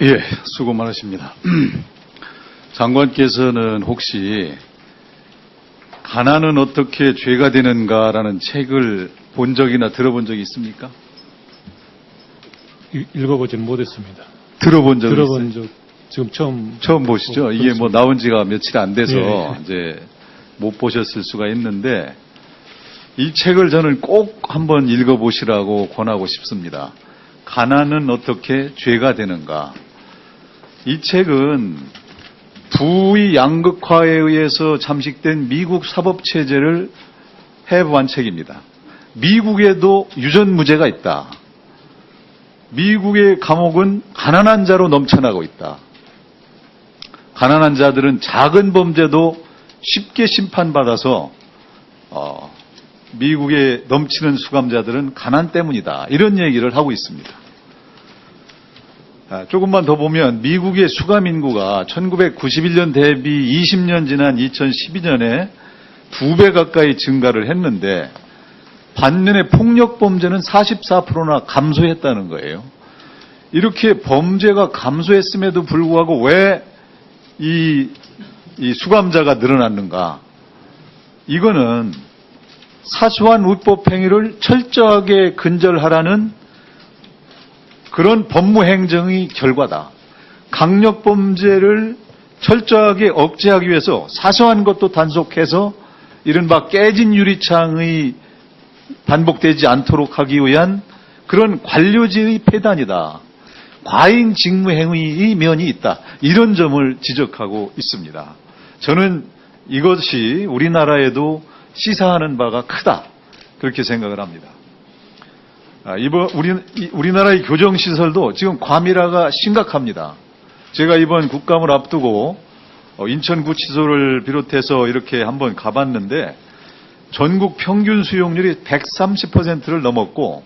예, 수고 많으십니다. 장관께서는 혹시 가난은 어떻게 죄가 되는가라는 책을 본 적이나 들어본 적이 있습니까? 읽어보지는 못했습니다. 들어본 적 지금 처음 보시죠? 이게 뭐 나온 지가 며칠 안 돼서 예. 이제 못 보셨을 수가 있는데 이 책을 저는 꼭 한번 읽어보시라고 권하고 싶습니다. 가난은 어떻게 죄가 되는가? 이 책은 부의 양극화에 의해서 잠식된 미국 사법체제를 해부한 책입니다. 미국에도 유전무죄가 있다. 미국의 감옥은 가난한 자로 넘쳐나고 있다. 가난한 자들은 작은 범죄도 쉽게 심판받아서 미국에 넘치는 수감자들은 가난 때문이다. 이런 얘기를 하고 있습니다. 조금만 더 보면 미국의 수감 인구가 1991년 대비 20년 지난 2012년에 2배 가까이 증가를 했는데 반면에 폭력 범죄는 44%나 감소했다는 거예요. 이렇게 범죄가 감소했음에도 불구하고 왜 이 수감자가 늘어났는가? 이거는 사소한 우법 행위를 철저하게 근절하라는 그런 법무행정의 결과다. 강력범죄를 철저하게 억제하기 위해서 사소한 것도 단속해서 이른바 깨진 유리창의 반복되지 않도록 하기 위한 그런 관료지의 폐단이다. 과잉 직무행위의 면이 있다. 이런 점을 지적하고 있습니다. 저는 이것이 우리나라에도 시사하는 바가 크다. 그렇게 생각을 합니다. 우리나라의 교정시설도 지금 과밀화가 심각합니다. 제가 이번 국감을 앞두고 인천구치소를 비롯해서 이렇게 한번 가봤는데 전국 평균 수용률이 130%를 넘었고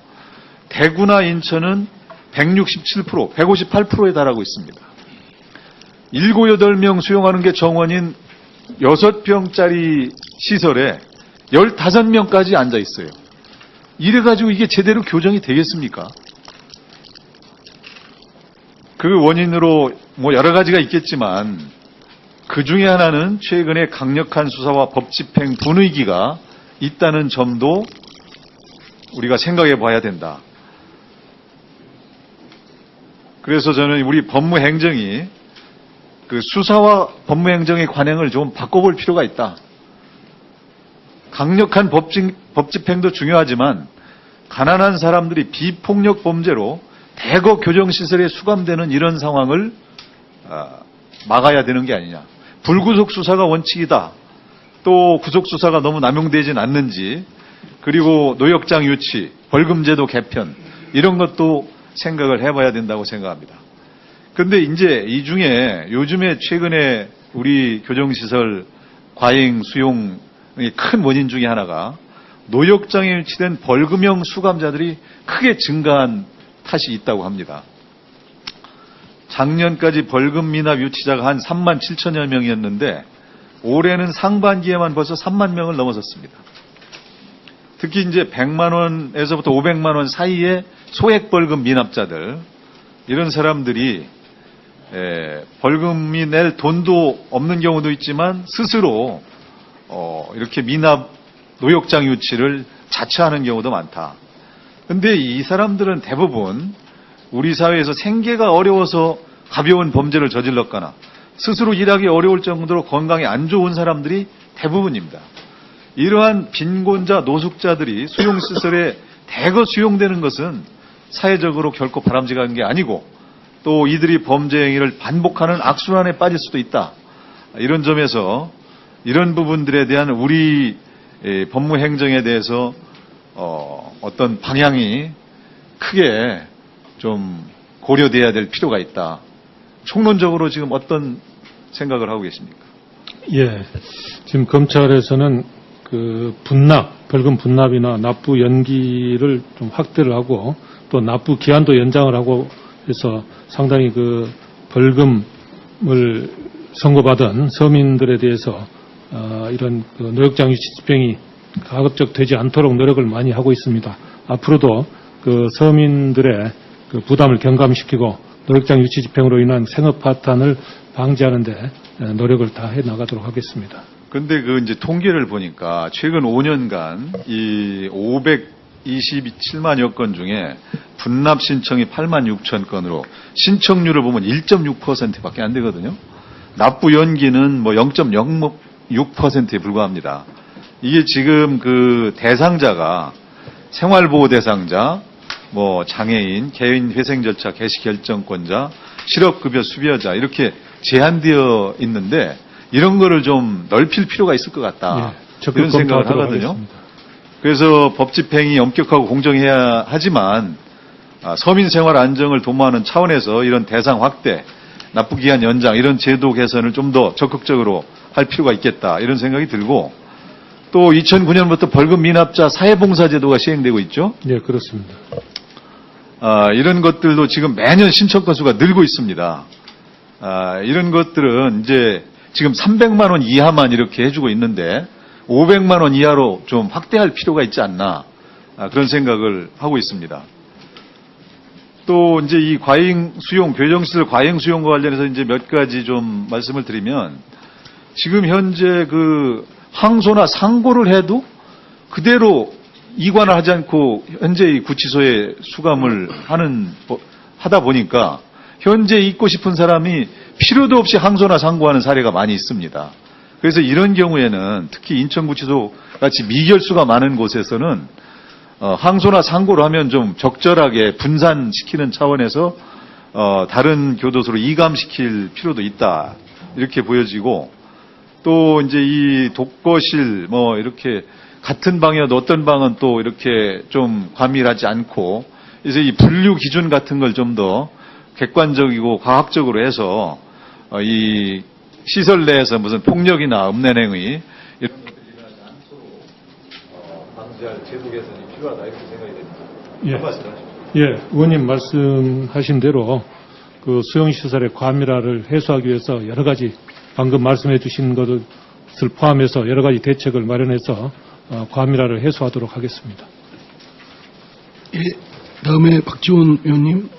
대구나 인천은 167%, 158%에 달하고 있습니다. 7, 8명 수용하는 게 정원인 6병짜리 시설에 15명까지 앉아 있어요. 이래가지고 이게 제대로 교정이 되겠습니까? 그 원인으로 뭐 여러 가지가 있겠지만 그 중에 하나는 최근에 강력한 수사와 법집행 분위기가 있다는 점도 우리가 생각해 봐야 된다. 그래서 저는 우리 법무행정이 그 수사와 법무행정의 관행을 좀 바꿔볼 필요가 있다. 강력한 법집행도 중요하지만 가난한 사람들이 비폭력 범죄로 대거 교정시설에 수감되는 이런 상황을 막아야 되는 게 아니냐. 불구속 수사가 원칙이다. 또 구속 수사가 너무 남용되진 않는지, 그리고 노역장 유치, 벌금제도 개편 이런 것도 생각을 해봐야 된다고 생각합니다. 그런데 이제 이 중에 요즘에 최근에 우리 교정시설 과잉 수용의 큰 원인 중에 하나가 노역장에 유치된 벌금형 수감자들이 크게 증가한 탓이 있다고 합니다. 작년까지 벌금 미납 유치자가 한 3만 7천여 명이었는데 올해는 상반기에만 벌써 3만 명을 넘어섰습니다. 특히 이제 100만 원에서부터 500만 원 사이의 소액 벌금 미납자들, 이런 사람들이 벌금이 낼 돈도 없는 경우도 있지만 스스로 이렇게 미납 노역장 유치를 자처하는 경우도 많다. 그런데 이 사람들은 대부분 우리 사회에서 생계가 어려워서 가벼운 범죄를 저질렀거나 스스로 일하기 어려울 정도로 건강이 안 좋은 사람들이 대부분입니다. 이러한 빈곤자, 노숙자들이 수용시설에 대거 수용되는 것은 사회적으로 결코 바람직한 게 아니고 또 이들이 범죄 행위를 반복하는 악순환에 빠질 수도 있다. 이런 점에서 이런 부분들에 대한 우리 법무행정에 대해서 어떤 방향이 크게 좀 고려돼야 될 필요가 있다. 총론적으로 지금 어떤 생각을 하고 계십니까? 예, 지금 검찰에서는 그 벌금 분납이나 납부 연기를 좀 확대를 하고 또 납부 기한도 연장을 하고 해서 상당히 그 벌금을 선고받은 서민들에 대해서 이런 그 노역장 유치 집행이 가급적 되지 않도록 노력을 많이 하고 있습니다. 앞으로도 그 서민들의 그 부담을 경감시키고 노역장 유치 집행으로 인한 생업 파탄을 방지하는 데 노력을 다해 나가도록 하겠습니다. 근데 그 이제 통계를 보니까 최근 5년간 이 527만여 건 중에 분납 신청이 8만 6천 건으로 신청률을 보면 1.6%밖에 안 되거든요. 납부 연기는 뭐 0.06%에 불과합니다. 이게 지금 그 대상자가 생활보호 대상자, 뭐 장애인, 개인 회생 절차 개시 결정권자, 실업급여 수비자 이렇게 제한되어 있는데 이런 거를 좀 넓힐 필요가 있을 것 같다. 이런 생각을 하거든요. 하겠습니다. 그래서 법 집행이 엄격하고 공정해야 하지만 서민 생활 안정을 도모하는 차원에서 이런 대상 확대, 납부기한 연장 이런 제도 개선을 좀 더 적극적으로 할 필요가 있겠다 이런 생각이 들고 또 2009년부터 벌금 미납자 사회봉사제도가 시행되고 있죠. 네, 그렇습니다. 이런 것들도 지금 매년 신청 건수가 늘고 있습니다. 이런 것들은 이제 지금 300만 원 이하만 이렇게 해주고 있는데 500만 원 이하로 좀 확대할 필요가 있지 않나 그런 생각을 하고 있습니다. 또 이제 이 과잉 수용, 교정시설 과잉 수용과 관련해서 이제 몇 가지 좀 말씀을 드리면 지금 현재 그 항소나 상고를 해도 그대로 이관을 하지 않고 현재 이 구치소에 수감을 하다 보니까 현재 있고 싶은 사람이 필요도 없이 항소나 상고하는 사례가 많이 있습니다. 그래서 이런 경우에는 특히 인천구치소 같이 미결수가 많은 곳에서는 항소나 상고를 하면 좀 적절하게 분산시키는 차원에서 다른 교도소로 이감시킬 필요도 있다 이렇게 보여지고 또 이제 이 독거실 뭐 이렇게 같은 방이어도 어떤 방은 또 이렇게 좀 과밀하지 않고 그래서 이 분류 기준 같은 걸 좀 더 객관적이고 과학적으로 해서 이 시설 내에서 무슨 폭력이나 음란 행위 이런 것들이 일어나지 않도록 방지할 제도 개선이 필요하다 이렇게 생각이 됩니다. 예. 말씀하십시오. 예, 의원님 말씀하신 대로 그 수용시설의 과밀화를 해소하기 위해서 여러 가지 방금 말씀해 주신 것을 포함해서 여러 가지 대책을 마련해서 과밀화를 해소하도록 하겠습니다. 예, 다음에 박지원 의원님.